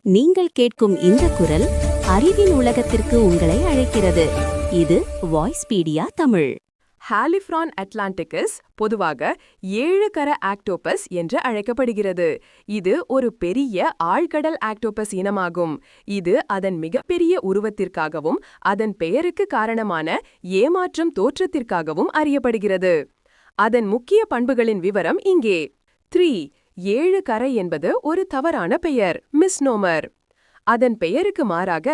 நீங்கள் கேட்கும் இந்த குரல் அறிவின் உலகத்திற்கு உங்களை அழைக்கிறது. இது வாய்ஸ்பீடியா தமிழ். ஹாலிஃப்ரான் அட்லாண்டிகஸ் பொதுவாக 7 கர ஆக்டோபஸ் என்று அழைக்கப்படுகிறது. இது ஒரு பெரிய ஆழ்கடல் ஆக்டோபஸ் இனமாகும். இது அதன் மிகப்பெரிய உருவத்திற்காகவும் அதன் பெயருக்கு காரணமான ஏமாற்றும் தோற்றத்திற்காகவும் அறியப்படுகிறது. அதன் முக்கிய பண்புகளின் விவரம் இங்கே. 7 கரை என்பது ஒரு தவறான பெயர், மிஸ்னோமர். அதன் பெயருக்கு மாறாக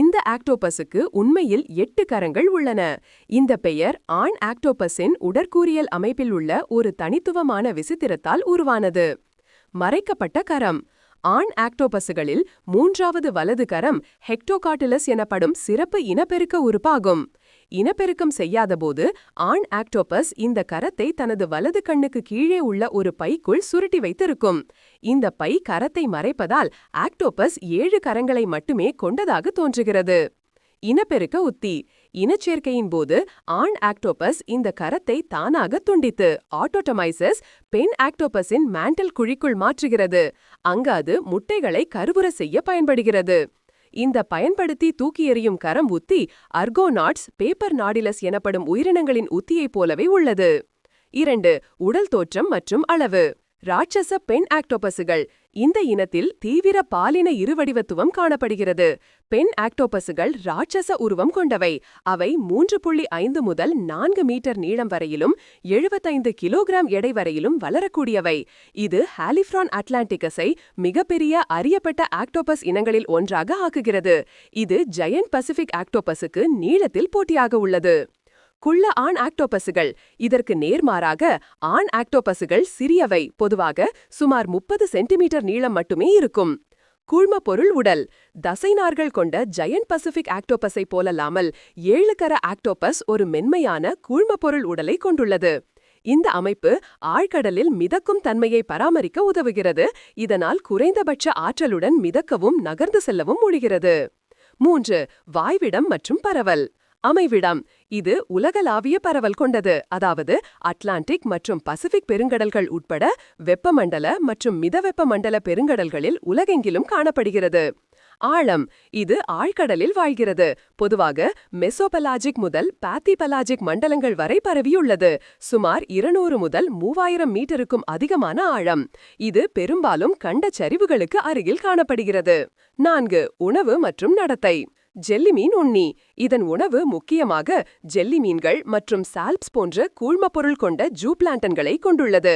இந்த ஆக்டோபஸுக்கு உண்மையில் 8 கரங்கள் உள்ளன. இந்த பெயர் ஆண் ஆக்டோபஸின் உடற்கூறியல் அமைப்பில் உள்ள ஒரு தனித்துவமான விசித்திரத்தால் உருவானது. மறைக்கப்பட்ட கரம். ஆண் ஆக்டோபஸுகளில் 3வது வலது கரம் ஹெக்டோகாட்டிலஸ் எனப்படும் சிறப்பு இனப்பெருக்க உறுப்பாகும். இனப்பெருக்கம் செய்யாதபோது ஆண் ஆக்டோபஸ் இந்த கரத்தை தனது வலது கண்ணுக்கு கீழே உள்ள ஒரு பைக்குள் சுருட்டி வைத்திருக்கும். இந்த பை கரத்தை மறைப்பதால் ஆக்டோபஸ் 7 கரங்களை மட்டுமே கொண்டதாக தோன்றுகிறது. இனப்பெருக்க உத்தி. இனச்சேர்க்கையின் போது ஆண் ஆக்டோபஸ் இந்த கரத்தை தானாக துண்டித்து ஆட்டோட்டமைசஸ் பெண் ஆக்டோபஸின் மேண்டல் குழிக்குள் மாற்றுகிறது. அங்கு அது முட்டைகளை கருவுற செய்ய பயன்படுகிறது. இந்த பயன்படுத்தி தூக்கி எறியும் கரம் உத்தி அர்கோநாட்ஸ் பேப்பர் நாடிலஸ் எனப்படும் உயிரினங்களின் உத்தியைப் போலவே உள்ளது. 2. உடல் தோற்றம் மற்றும் அளவு. ராட்சச பெண் ஆக்டோபஸுகள். இந்த இனத்தில் தீவிர பாலின இருவடிவத்துவம் காணப்படுகிறது. பெண் ஆக்டோபஸுகள் ராட்சச உருவம் கொண்டவை. அவை 3.5 முதல் 4 மீட்டர் நீளம் வரையிலும் 75 கிலோகிராம் எடை வரையிலும் வளரக்கூடியவை. இது ஹாலிஃப்ரான் அட்லாண்டிகஸை மிகப்பெரிய அறியப்பட்ட ஆக்டோபஸ் இனங்களில் ஒன்றாக ஆக்குகிறது. இது ஜயண்ட் பசிபிக் ஆக்டோபஸுக்கு நீளத்தில் போட்டியாக உள்ளது. குள்ள ஆண் ஆக்டோபஸுகள். இதற்கு நேர்மாறாக ஆண் ஆக்டோபஸுகள் சிறியவை, பொதுவாக சுமார் 30 சென்டிமீட்டர் நீளம் மட்டுமே இருக்கும். கூழ்ம பொருள் உடல். தசைநார்கள் கொண்ட ஜயண்ட் பசிபிக் ஆக்டோபஸை போலல்லாமல் 7 கர ஆக்டோபஸ் ஒரு மென்மையான கூழ்ம பொருள் உடலை கொண்டுள்ளது. இந்த அமைப்பு ஆழ்கடலில் மிதக்கும் தன்மையை பராமரிக்க உதவுகிறது. இதனால் குறைந்தபட்ச ஆற்றலுடன் மிதக்கவும் நகர்ந்து செல்லவும் முடிகிறது. 3. வாய்விடம் மற்றும் பரவல். அமைவிடம். இது உலகளாவிய பரவல் கொண்டது. அதாவது அட்லாண்டிக் மற்றும் பசிபிக் பெருங்கடல்கள் உட்பட வெப்பமண்டல மற்றும் மிதவெப்ப மண்டல பெருங்கடல்களில் உலகெங்கிலும் காணப்படுகிறது. ஆழம். இது ஆழ்கடலில் வாழ்கிறது. பொதுவாக மெசோபலாஜிக் முதல் பாத்திபலாஜிக் மண்டலங்கள் வரை பரவியுள்ளது. சுமார் 200 முதல் 3000 மீட்டருக்கும் அதிகமான ஆழம். இது பெரும்பாலும் கண்ட சரிவுகளுக்கு அருகில் காணப்படுகிறது. 4. உணவு மற்றும் நடத்தை. ஜெல்லிமீன் உண்ணி. இதன் உணவு முக்கியமாக ஜெல்லிமீன்கள் மற்றும் சால்ப்ஸ் போன்ற கூழ்மப்பொருள் கொண்ட ஜூபிளான்டன்களை கொண்டுள்ளது.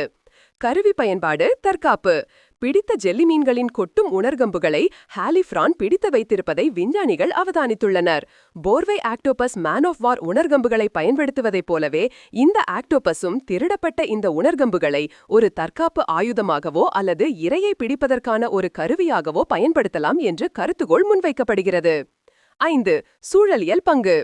கருவி பயன்பாடு. தற்காப்பு. பிடித்த ஜெல்லிமீன்களின் கொட்டும் உணர்கம்புகளை ஹாலிஃப்ரான் பிடித்து வைத்திருப்பதை விஞ்ஞானிகள் அவதானித்துள்ளனர். போர்வை ஆக்டோபஸ் மேன் ஆஃப் வார் உணர்கம்புகளை பயன்படுத்துவதைப் போலவே இந்த ஆக்டோபஸும் திருடப்பட்ட இந்த உணர்கம்புகளை ஒரு தற்காப்பு ஆயுதமாகவோ அல்லது இரையை பிடிப்பதற்கான ஒரு கருவியாகவோ பயன்படுத்தலாம் என்று கருத்துக்கோள் முன்வைக்கப்படுகிறது. 5. சூழலியல் பங்கு.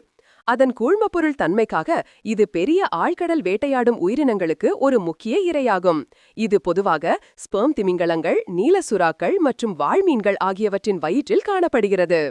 அதன் கூழ்மப்பொருள் தன்மைக்காக இது பெரிய ஆழ்கடல் வேட்டையாடும் உயிரினங்களுக்கு ஒரு முக்கிய இரையாகும். இது பொதுவாக ஸ்பெர்ம் திமிங்கலங்கள், நீல சுறாக்கள் மற்றும் வாள்மீன்கள் ஆகியவற்றின் வயிற்றில் காணப்படுகிறது.